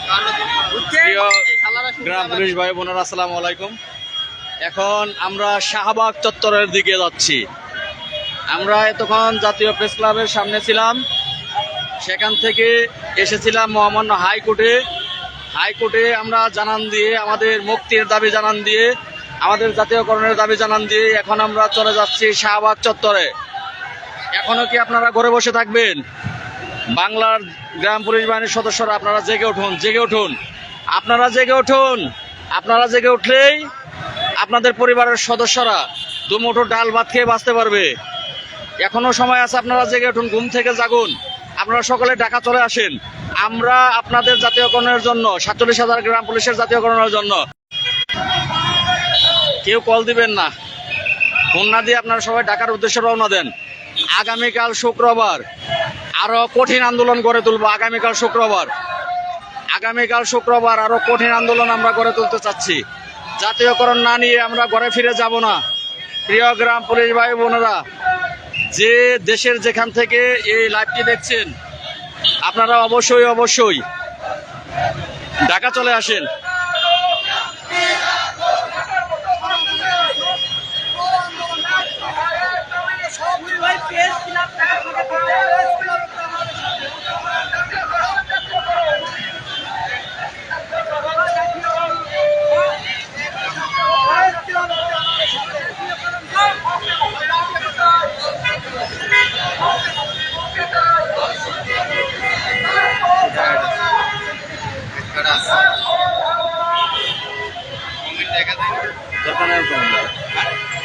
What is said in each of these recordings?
প্রিয় গ্রাম পুলিশ ভাই বোনেরা, আসসালামু আলাইকুম। এখন আমরা শাহবাগ চত্বরের দিকে যাচ্ছি। আমরা এতক্ষণ জাতীয় প্রেস ক্লাবের সামনে ছিলাম, সেখান থেকে এসেছিলাম মহামান্য হাইকোর্টে আমরা জানান দিয়ে, আমাদের মুক্তির দাবি জানান দিয়ে, আমাদের জাতীয়করণের দাবি জানান দিয়ে এখন আমরা চলে যাচ্ছি শাহবাগ চত্বরে। এখনো কি আপনারা ঘরে বসে থাকবেন? বাংলার গ্রাম পুলিশ বাহিনীর সদস্যরা আপনারা জেগে উঠুন। আপনারা জেগে উঠলেই আপনাদের পরিবারের সদস্যরা দুমুঠো ডাল ভাত খেয়ে বাঁচতে পারবে। এখনো সময় আছে, আপনারা জেগে উঠুন, ঘুম থেকে জাগুন। আপনারা সকলে ঢাকা চলে আসেন। আমরা আপনাদের জাতীয়করণের জন্য, 47,000 গ্রাম পুলিশের জাতীয়করণের জন্য। কেউ কল দিবেন না, ফোন না দিয়ে আপনারা সবাই ঢাকার উদ্দেশ্যে রওনা দেন। আগামীকাল শুক্রবার আরো কঠিন আন্দোলন গড়ে তুলবো। আগামীকাল শুক্রবার আরো কঠিন আন্দোলন আমরা গড়ে তুলতে চাচ্ছি। জাতীয়করণ না নিয়ে আমরা ঘরে ফিরে যাব না। প্রিয় গ্রাম পুলিশ ভাই বোনেরা, যে দেশের যেখান থেকে এই লাইভটি দেখছেন, আপনারা অবশ্যই ঢাকা চলে আসেন।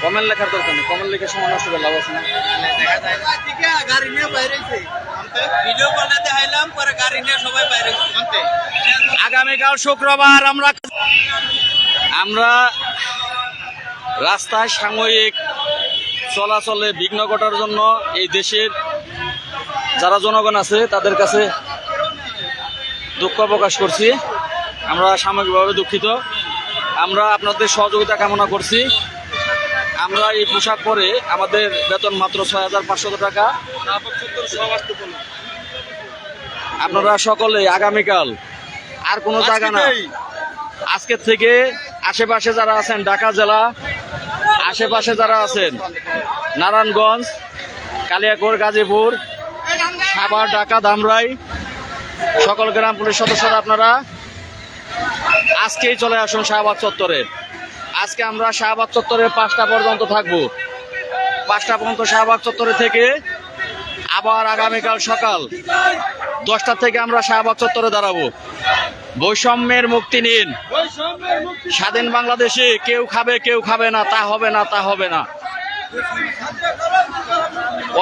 কমেন্ট লেখার দরকার নেই, কমেন্ট লিখে সময় নষ্ট করে লাভ আছে না। আগামীকাল শুক্রবার আমরা রাস্তায় সাময়িক চলাচলে বিঘ্ন ঘটার জন্য এই দেশের যারা জনগণ আছে তাদের কাছে দুঃখ প্রকাশ করছি। আমরা সাময়িকভাবে দুঃখিত। আমরা আপনাদের সহযোগিতা কামনা করছি। আমরা এই পোশাক পরে, আমাদের বেতন মাত্র 6,500 টাকা। আপনারা সকলে আগামীকাল আর কোনো জায়গা না, আজকের থেকে আশেপাশে যারা আছেন, ঢাকা জেলা আশেপাশে যারা আছেন, নারায়ণগঞ্জ, কালিয়াকৈর, গাজীপুর, সাভার, ঢাকা, ধামরাই, সকল গ্রাম পুলিশ সদস্যরা আপনারা আজকেই চলে আসুন শাহবাগ চত্বরে। আজকে আমরা শাহবাগ চত্বরে 5টা পর্যন্ত থাকবো। 5টা পর্যন্ত শাহবাগ চত্বরে থেকে আবার আগামীকাল সকাল 10টা থেকে আমরা শাহবাগ চত্বরে দাঁড়াবো। বৈষম্যের মুক্তি নিন। স্বাধীন বাংলাদেশে কেউ খাবে কেউ খাবে না, তা হবে না।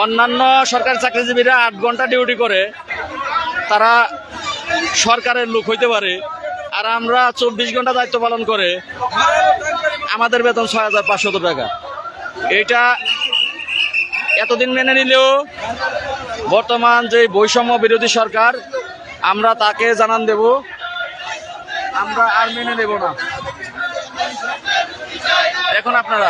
অন্যান্য সরকারি চাকরিজীবীরা 8 ঘন্টা ডিউটি করে, তারা সরকারের লোক হইতে পারে, আর আমরা 24 ঘন্টা দায়িত্ব পালন করে আমাদের বেতন 6,500 টাকা। এটা এতদিন মেনে নিলেও বর্তমান যে বৈষম্য বিরোধী সরকার, আমরা তাকে জানান দেব, আমরা আর মেনে নেব না। এখন আপনারা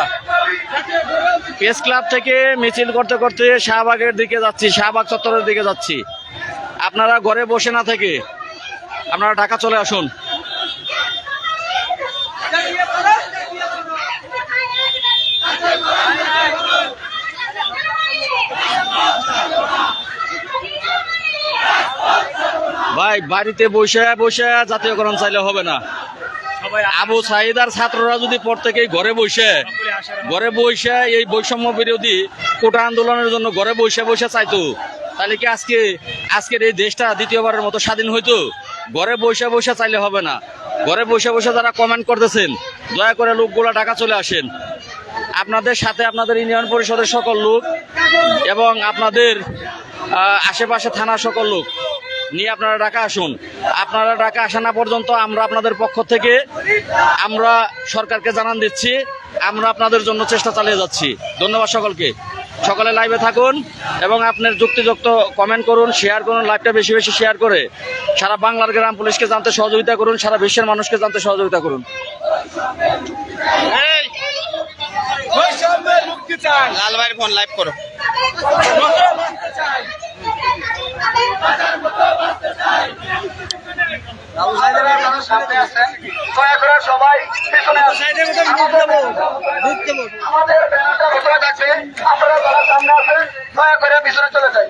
প্রেস ক্লাব থেকে মিছিল করতে করতে শাহবাগের দিকে যাচ্ছি, শাহবাগ চত্বরের দিকে যাচ্ছি। আপনারা ঘরে বসে না থেকে আপনারা ঢাকা চলে আসুন। ভাই, বাড়িতে বসে জাতীয়করণ চাইলে হবে না। আবু সাইদ আর ছাত্ররা যদি প্রত্যেকেই ঘরে বসে এই বৈষম্য বিরোধী কোটা আন্দোলনের জন্য ঘরে বসে চাইতো, তাহলে কি আজকের এই দেশটা দ্বিতীয়বারের মতো স্বাধীন হইতো? ঘরে বসে চাইলে হবে না। ঘরে বসে যারা কমেন্ট করতেছেন, দয়া করে লোকগুলা ঢাকা চলে আসেন। আপনাদের সাথে আপনাদের ইউনিয়ন পরিষদের সকল লোক এবং আপনাদের আশেপাশে থানার সকল লোক নিয়ে আপনারা ঢাকা আসুন। আপনারা ঢাকা আসা না পর্যন্ত আমরা আপনাদের পক্ষ থেকে আমরা সরকারকে জানান দিচ্ছি, আমরা আপনাদের জন্য চেষ্টা চালিয়ে যাচ্ছি। ধন্যবাদ সকলকে। সকলে লাইভে থাকুন এবং আপনার যুক্তিযুক্ত কমেন্ট করুন, শেয়ার করুন। লাইভটা বেশি শেয়ার করে সারা বাংলার গ্রাম পুলিশকে জানতে সহযোগিতা করুন, সারা বিশ্বের মানুষকে জানতে সহযোগিতা করুন। লাল ভাইয়ের ফোন লাইভ করো। সামনে আসেন, দয়া করে সবাই পিছনে আসেন। আমাদের ব্যানারটা ভিতরে থাকবে, আপনারা যারা সামনে আছেন দয়া করে পিছনে চলে যাই।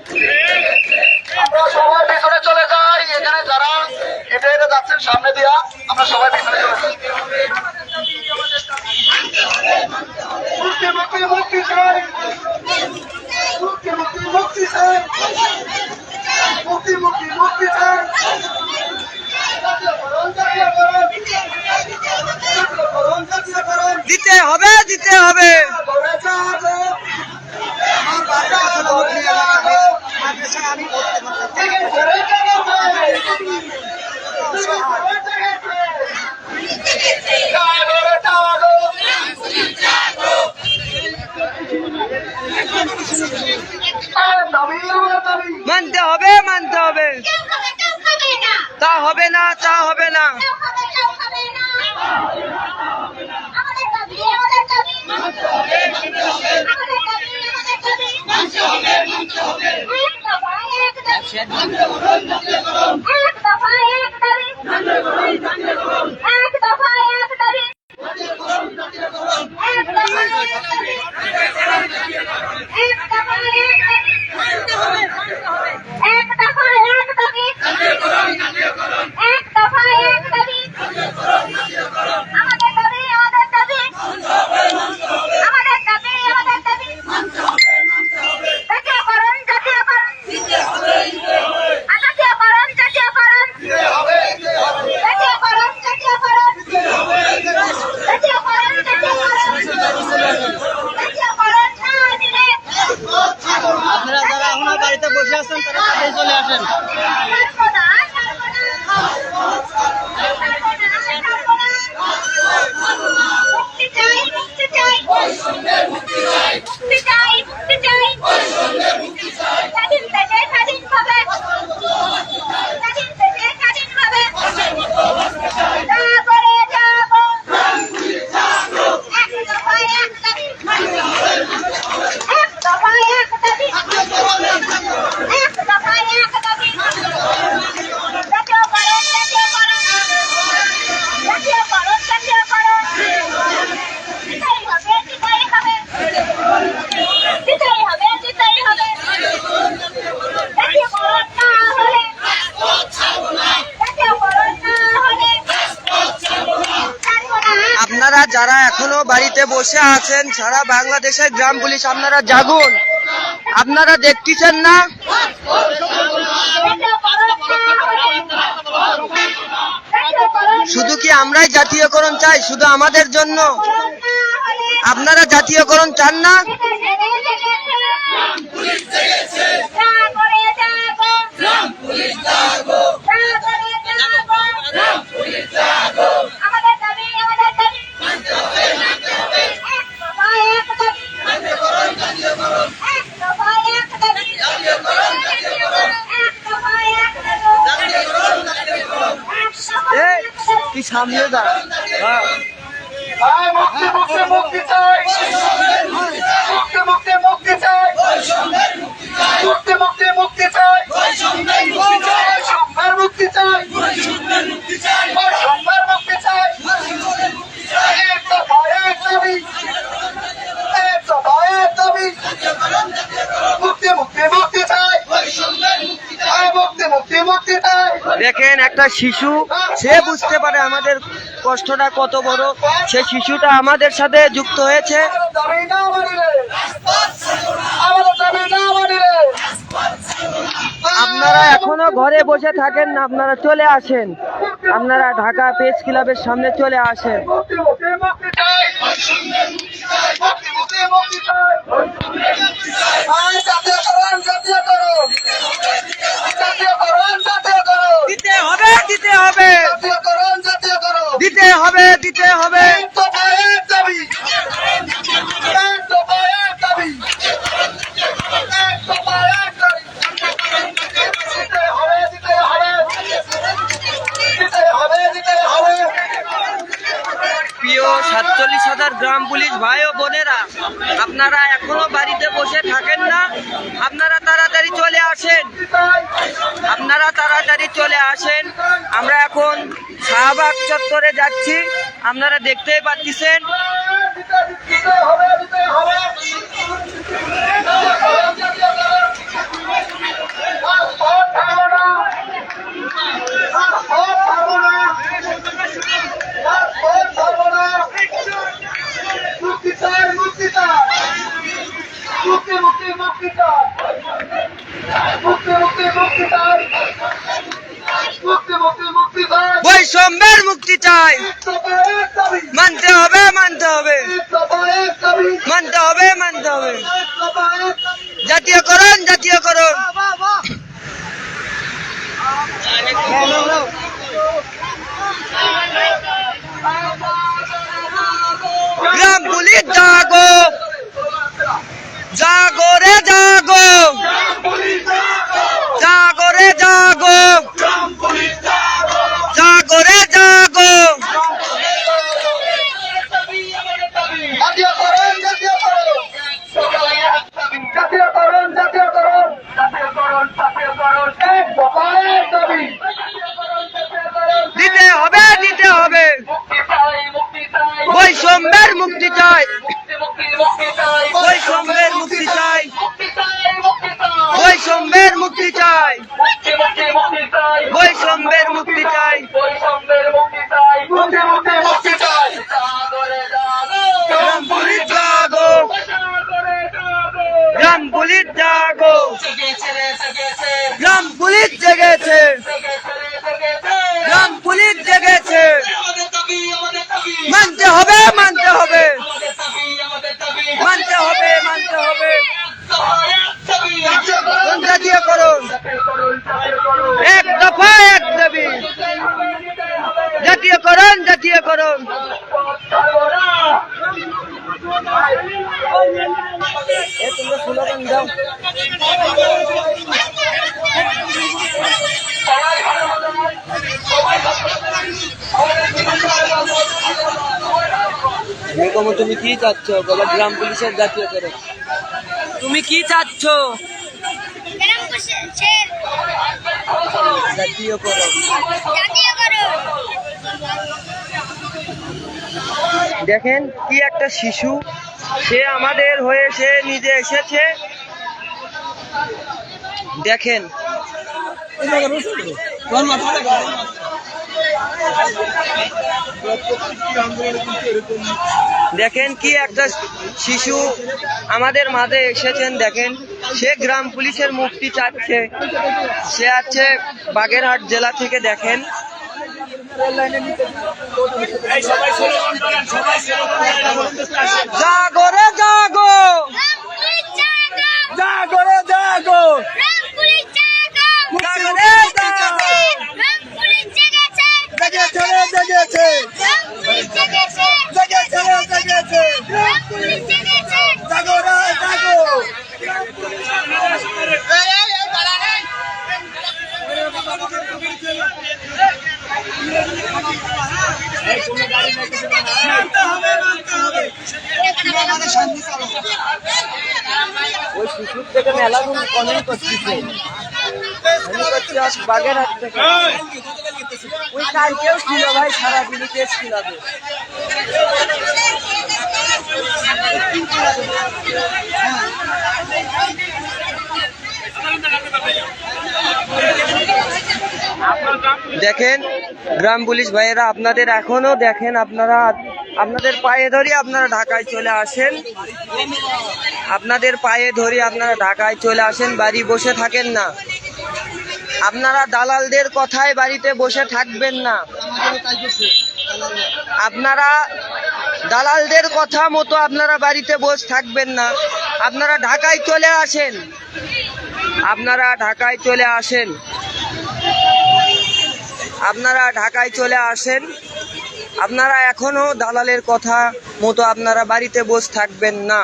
আমরা সবাই পিছনে চলে যাই, এখানে যারা হেঁটে হেঁটে যাচ্ছেন সামনে দিয়া আমরা সবাই পিছনে চলে যাই। মুক্তি মুক্তি মুক্তি চাই, মুক্তি মুক্তি মুক্তি চাই, মুক্তি মুক্তি মুক্তি চাই। দিতে হবে দিতে হবে। মানতে হবে মানতে হবে। তা হবে না তা হবে না। আপনারা যারা এখনো বাড়িতে বসে আছেন তারা তাড়াতাড়ি চলে আসেন। আপনারা যারা এখনো বাড়িতে বসে আছেন, সারা বাংলাদেশের গ্রাম পুলিশ আপনারা জাগুন। আপনারা দেখতেছেন না শুধু কি আমরাই জাতীয়করণ চাই শুধু আমাদের জন্য? আপনারা জাতীয়করণ চান না? কি সামনে দা মুক্তি মুক্তি মুক্তি চাই, মুক্তি মুক্তি মুক্তি চাই, মুক্তি মুক্তি মুক্তি চাই, সম্ভার মুক্তি চাই, সম্ভার মুক্তি চাই। এক দফা এক দাবি, এক দফা এক দাবি, মুক্তি মুক্তি মুক্তি চাই, মুক্তি মুক্তি মুক্তি চাই। দেখেন একটা শিশু, সে বুঝতে পারে আমাদের কষ্টটা কত বড়। সে শিশুটা আমাদের সাথে যুক্ত হয়েছে। আপনারা এখনো ঘরে বসে থাকেন না, আপনারা চলে আসেন। আপনারা ঢাকা প্রেস ক্লাবের সামনে চলে আসেন। দিতে হবে দিতে হবে দিতে হবে দিতে হবে। প্রিয় 47,000 আপনার গ্রাম পুলিশ ভাই ও বোনেরা, আপনারা এখনো বাড়িতে বসে থাকেন না, আপনারা তাড়াতাড়ি চলে আসেন, আপনারা তাড়াতাড়ি চলে আসেন। আমরা এখন শাহবাগ চত্বরে যাচ্ছি, আপনারা দেখতেই পাচ্ছেন। বৈষম্যের মুক্তি চাই, মানতে হবে, মানতে হবে, মানতে হবে, মানতে হবে। জাতীয়করণ, জাতীয়করণ। গ্রাম পুলিশ জাগো, জাগো রে জাগো, জাগো রে জাগো, জাগো রে জাগো। জাতীয়করণ, জাতীয়করণ, জাতীয়করণ, জাতীয়করণ, জাতীয়করণ, জাতীয়করণ, এক দফায় দাবি। দিতে হবে, দিতে হবে, বৈষম্যের মুক্তি চাই, বৈষম্যের মুক্তি চাই, বৈষম্যের মুক্তি চাই, বৈষম্যের মুক্তি চাই। গ্রাম পুলিশ জাগো, গ্রাম পুলিশ জাগো, গ্রাম পুলিশ জেগেছে, গ্রাম পুলিশ জেগেছে। মানতে হবে, মানতে হবে, মানতে হবে, মানতে হবে। জাতীয়করণ, এক দফা এক দাবি। জাতীয়করণ, জাতীয়করণ। তোমরা স্লোগান দাও। তুমি কি চাচ্ছ? বলো গ্রাম পুলিশের জাতীয়করণ। তুমি কি চাচ্ছ? জাতীয়করণ। দেখেন কি একটা শিশু, সে আমাদের হয়ে সে নিজে এসেছে। দেখেন দেখেন কি একটা শিশু আমাদের মাঝে এসেছেন। দেখেন সে গ্রাম পুলিশের মুক্তি চাচ্ছে, সে আছে বাগেরহাট জেলা থেকে। দেখেন জাগো রে জাগো, জাগো রে জাগো, জাগো রে জাগো। জেগেছে রে জেগেছে, জেগেছে রে জেগেছে, জাগো রে জাগো। ওই শিশুর থেকে মেলাগুলো কমেন্ট করতেছে, বাগেরহাট থেকে। ওই কালকেও ছিল ভাই, সারাদিনই কেস ছিল। দেখেন গ্রাম পুলিশ ভাইয়েরা, আপনাদের এখনো দেখেন, আপনারা আপনাদের পায়ে ধরি আপনারা ঢাকায় চলে আসেন, আপনাদের পায়ে ধরি আপনারা ঢাকায় চলে আসেন, বাড়ি বসে থাকেন না। আপনারা দালালদের কথায় বাড়িতে বসে থাকবেন না, আপনারা দালালদের কথা মতো আপনারা বাড়িতে বসে থাকবেন না। আপনারা ঢাকায় চলে আসেন, আপনারা ঢাকায় চলে আসেন, আপনারা ঢাকায় চলে আসেন। আপনারা এখনো দালালের কথা মতো আপনারা বাড়িতে বসে থাকবেন না।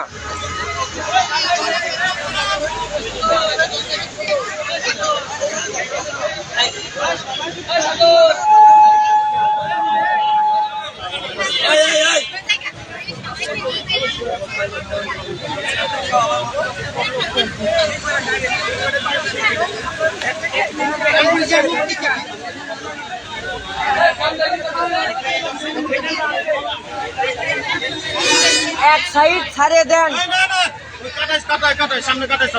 এক সাইড ছাড়ে দেন। কাটাই সামনে কাটাই